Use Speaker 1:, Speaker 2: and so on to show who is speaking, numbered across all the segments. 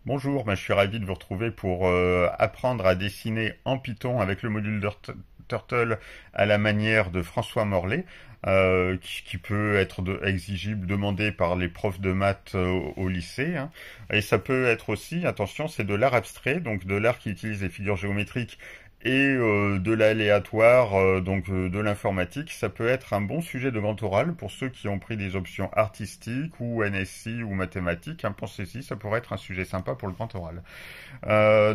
Speaker 1: Bonjour, je suis ravi de vous retrouver pour apprendre à dessiner en Python avec le module Turtle à la manière de François Morlet, qui peut être exigible, demandé par les profs de maths au lycée, hein. Et ça peut être aussi, attention, c'est de l'art abstrait, donc de l'art qui utilise les figures géométriques et de l'aléatoire, de l'informatique. Ça peut être un bon sujet de grand oral pour ceux qui ont pris des options artistiques ou NSI ou mathématiques, hein. Pensez-y, ça pourrait être un sujet sympa pour le grand oral.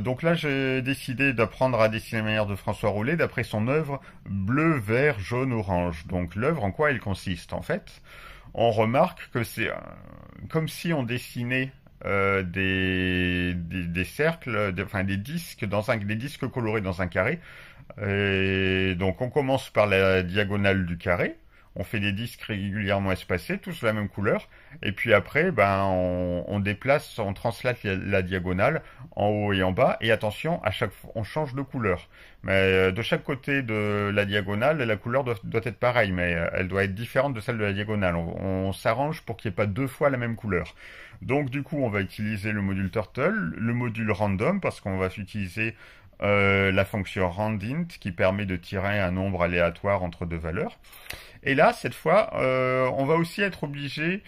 Speaker 1: Donc là, j'ai décidé d'apprendre à dessiner la manière de François Roulet d'après son œuvre bleu, vert, jaune, orange. Donc l'œuvre, en quoi elle consiste? En fait, on remarque que c'est comme si on dessinait des cercles, enfin des disques des disques colorés dans un carré. Et donc on commence par la diagonale du carré. On fait des disques régulièrement espacés, tous de la même couleur. Et puis après, on déplace, on translate la diagonale en haut et en bas. Et attention, à chaque fois, on change de couleur. Mais de chaque côté de la diagonale, la couleur doit être pareille, mais elle doit être différente de celle de la diagonale. On s'arrange pour qu'il n'y ait pas deux fois la même couleur. Donc du coup, on va utiliser le module Turtle, le module Random, parce qu'on va utiliser la fonction randint qui permet de tirer un nombre aléatoire entre deux valeurs. Et là, cette fois, on va aussi être obligé,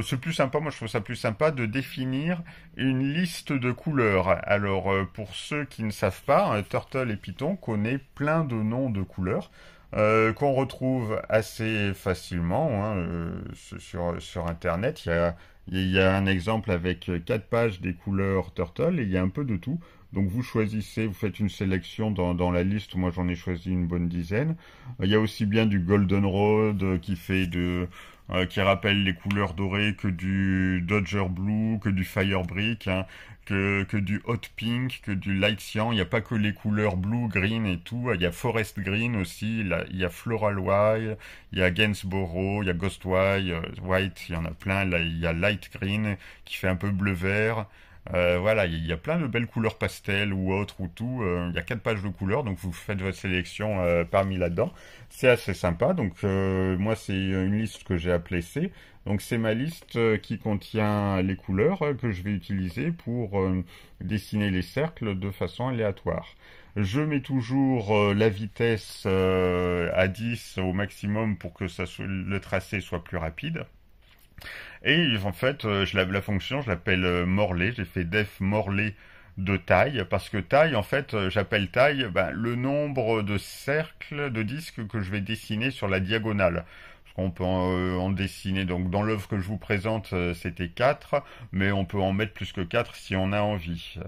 Speaker 1: c'est plus sympa, moi je trouve ça plus sympa, de définir une liste de couleurs. Alors, pour ceux qui ne savent pas, Turtle et Python connaît plein de noms de couleurs. Qu'on retrouve assez facilement, hein, sur Internet. Il y a un exemple avec 4 pages des couleurs Turtle et il y a un peu de tout. Donc vous choisissez, vous faites une sélection dans la liste, moi j'en ai choisi une bonne dizaine. Il y a aussi bien du Goldenrod qui rappelle les couleurs dorées, que du Dodger Blue, que du Firebrick, hein, que du Hot Pink, que du Light Cyan. Il n'y a pas que les couleurs Blue, Green et tout. Il y a Forest Green aussi, il y a Floral White, il y a Gainsborough, il y a Ghost White, il y en a plein. Là, il y a Light Green qui fait un peu bleu-vert. Voilà, il y a plein de belles couleurs pastel ou autres ou tout. Il y a 4 pages de couleurs, donc vous faites votre sélection parmi là-dedans. C'est assez sympa. Donc moi, c'est une liste que j'ai appelée C. Donc c'est ma liste qui contient les couleurs que je vais utiliser pour dessiner les cercles de façon aléatoire. Je mets toujours la vitesse à 10 au maximum pour que le tracé soit plus rapide. Et en fait, la fonction, je l'appelle Morlet. J'ai fait def Morlet de taille, parce que taille, en fait, j'appelle taille le nombre de cercles de disques que je vais dessiner sur la diagonale. Parce qu'on peut en dessiner, donc dans l'œuvre que je vous présente, c'était 4, mais on peut en mettre plus que 4 si on a envie.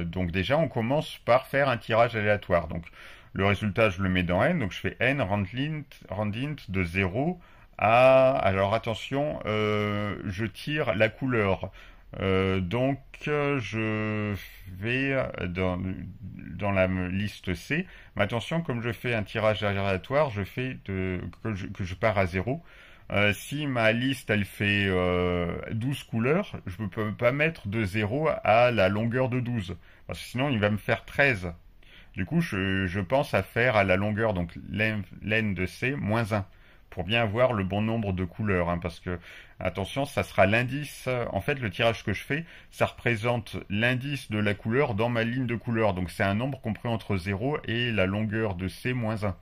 Speaker 1: Donc déjà, on commence par faire un tirage aléatoire. Donc le résultat, je le mets dans n, donc je fais n randint de 0 alors attention, je tire la couleur. Je vais dans la liste C. Mais attention, comme je fais un tirage aléatoire, que je pars à 0. Si ma liste elle fait 12 couleurs, je ne peux pas mettre de 0 à la longueur de 12. Parce que sinon il va me faire 13. Du coup, je pense à faire à la longueur, donc len de C, moins 1 pour bien avoir le bon nombre de couleurs, hein, parce que, attention, ça sera l'indice, en fait, le tirage que je fais, ça représente l'indice de la couleur dans ma ligne de couleur, donc c'est un nombre compris entre 0 et la longueur de C moins 1.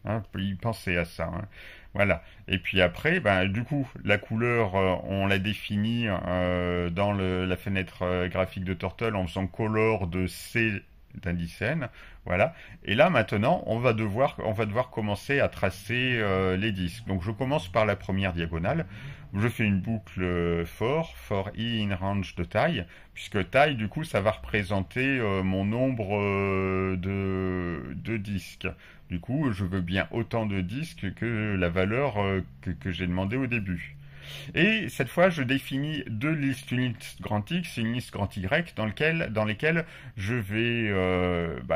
Speaker 1: Hein, y penser à ça, hein. Voilà. Et puis après, du coup, la couleur, on la définit dans la fenêtre graphique de Turtle en faisant color de C d'indice n, voilà. Et là maintenant, on va devoir commencer à tracer les disques. Donc je commence par la première diagonale. Je fais une boucle for i in range de taille, puisque taille du coup ça va représenter mon nombre de disques. Du coup, je veux bien autant de disques que la valeur que j'ai demandé au début. Et cette fois, je définis deux listes, une liste grand X et une liste grand Y, dans lesquelles je vais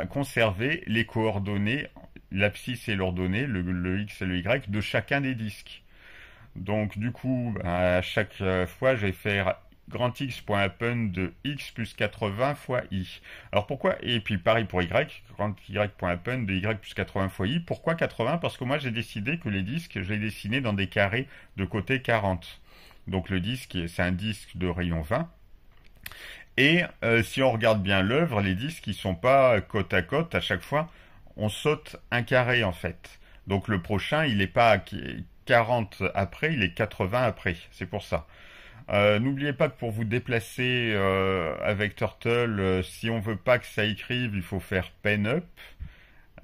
Speaker 1: conserver les coordonnées, l'abscisse et l'ordonnée, le X et le Y, de chacun des disques. Donc du coup, à chaque fois, je vais faire grand X.append de X plus 80 fois I. Alors pourquoi? Et puis pareil pour Y, grand Y.append de Y plus 80 fois I. Pourquoi 80? Parce que moi j'ai décidé que les disques, je les dessinais dans des carrés de côté 40. Donc le disque, c'est un disque de rayon 20. Et si on regarde bien l'œuvre, les disques ils sont pas côte à côte à chaque fois, on saute un carré en fait. Donc le prochain il n'est pas 40 après, il est 80 après, c'est pour ça. N'oubliez pas que pour vous déplacer avec Turtle, si on veut pas que ça écrive, il faut faire pen up,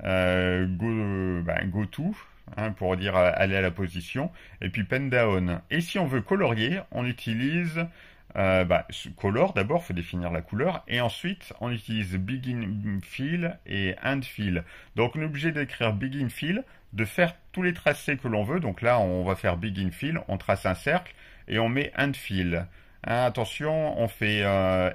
Speaker 1: go to, hein, pour dire aller à la position, et puis pen down. Et si on veut colorier, on utilise color d'abord, faut définir la couleur, et ensuite on utilise begin fill et end fill. Donc on est obligé d'écrire begin fill, de faire tous les tracés que l'on veut. Donc là on va faire begin fill, on trace un cercle et on met end fill. Hein, attention, on fait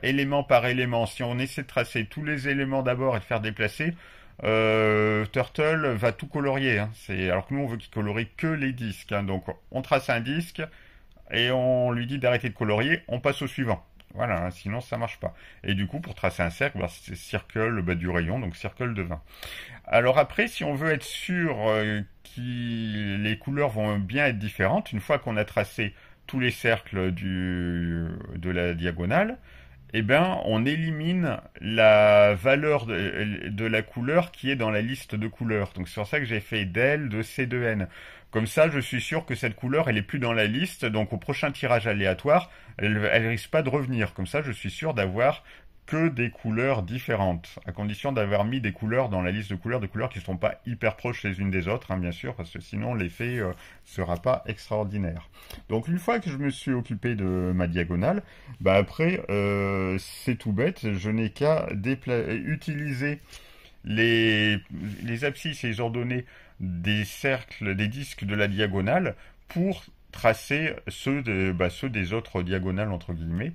Speaker 1: élément par élément. Si on essaie de tracer tous les éléments d'abord et de faire déplacer, Turtle va tout colorier. Hein. Alors que nous on veut qu'il colorie que les disques. Hein. Donc on trace un disque et on lui dit d'arrêter de colorier, on passe au suivant. Voilà, hein, sinon ça marche pas. Et du coup, pour tracer un cercle, c'est circle du rayon, donc circle de 20. Alors après, si on veut être sûr que les couleurs vont bien être différentes, une fois qu'on a tracé tous les cercles de la diagonale, eh ben, on élimine la valeur de la couleur qui est dans la liste de couleurs. Donc c'est pour ça que j'ai fait del de C2N. Comme ça, je suis sûr que cette couleur, elle est plus dans la liste. Donc au prochain tirage aléatoire, elle risque pas de revenir. Comme ça, je suis sûr d'avoir que des couleurs différentes, à condition d'avoir mis des couleurs dans la liste de couleurs qui ne sont pas hyper proches les unes des autres, hein, bien sûr, parce que sinon l'effet sera pas extraordinaire. Donc une fois que je me suis occupé de ma diagonale, après c'est tout bête, je n'ai qu'à utiliser les abscisses et les ordonnées des cercles, des disques de la diagonale pour tracer ceux des autres diagonales entre guillemets.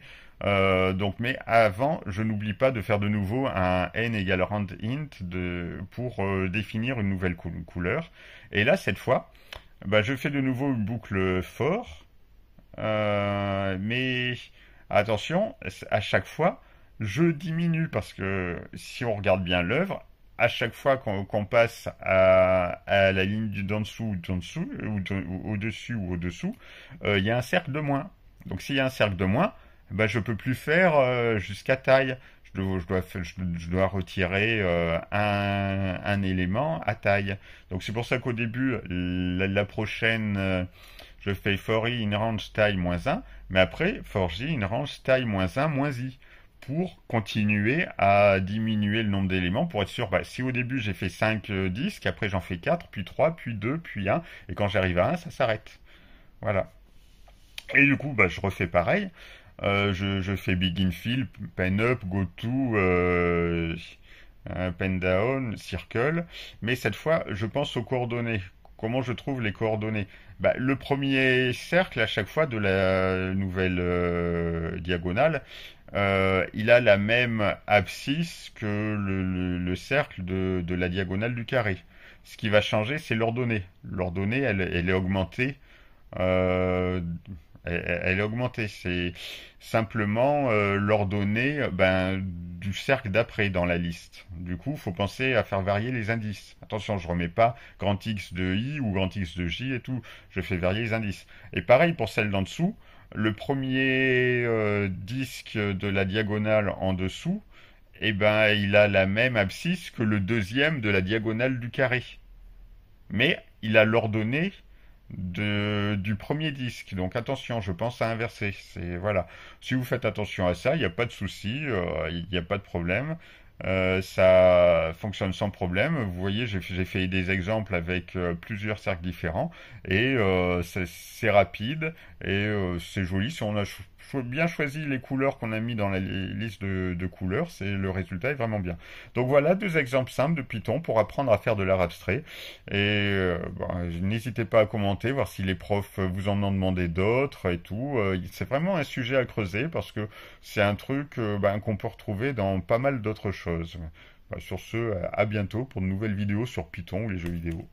Speaker 1: Mais avant, je n'oublie pas de faire de nouveau un n égale rand int pour définir une nouvelle couleur. Et là, cette fois, je fais de nouveau une boucle for, mais attention, à chaque fois, je diminue parce que si on regarde bien l'œuvre, à chaque fois qu'on passe à la ligne d'en dessous ou au-dessus ou au-dessous, il y a un cercle de moins. Donc s'il y a un cercle de moins, je peux plus faire jusqu'à taille. Je dois retirer un élément à taille. Donc c'est pour ça qu'au début, la prochaine, je fais for i in range taille moins 1, mais après, for j in range taille moins 1 moins i, pour continuer à diminuer le nombre d'éléments, pour être sûr, si au début j'ai fait 5 disques, après j'en fais 4, puis 3, puis 2, puis 1, et quand j'arrive à 1, ça s'arrête. Voilà. Et du coup, je refais pareil. Je fais begin fill, pen up, go to, pen down, circle. Mais cette fois, je pense aux coordonnées. Comment je trouve les coordonnées? Le premier cercle, à chaque fois, de la nouvelle diagonale, il a la même abscisse que le cercle de la diagonale du carré. Ce qui va changer, c'est l'ordonnée. L'ordonnée, elle est augmentée. Euh, elle est augmentée. C'est simplement l'ordonnée du cercle d'après dans la liste. Du coup, il faut penser à faire varier les indices. Attention, je remets pas grand X de I ou grand X de J et tout. Je fais varier les indices. Et pareil pour celle d'en dessous. Le premier disque de la diagonale en dessous, il a la même abscisse que le deuxième de la diagonale du carré. Mais il a l'ordonnée du premier disque. Donc attention, je pense à inverser. Voilà. Si vous faites attention à ça, il n'y a pas de souci, il n'y a pas de problème. Ça fonctionne sans problème. Vous voyez, j'ai fait des exemples avec plusieurs cercles différents et c'est rapide et c'est joli. Si on a bien choisi les couleurs qu'on a mis dans la liste de couleurs, le résultat est vraiment bien. Donc voilà 2 exemples simples de Python pour apprendre à faire de l'art abstrait. Et n'hésitez pas à commenter, voir si les profs vous en ont demandé d'autres et tout. C'est vraiment un sujet à creuser parce que c'est un truc qu'on peut retrouver dans pas mal d'autres choses. Sur ce, à bientôt pour de nouvelles vidéos sur Python ou les jeux vidéo.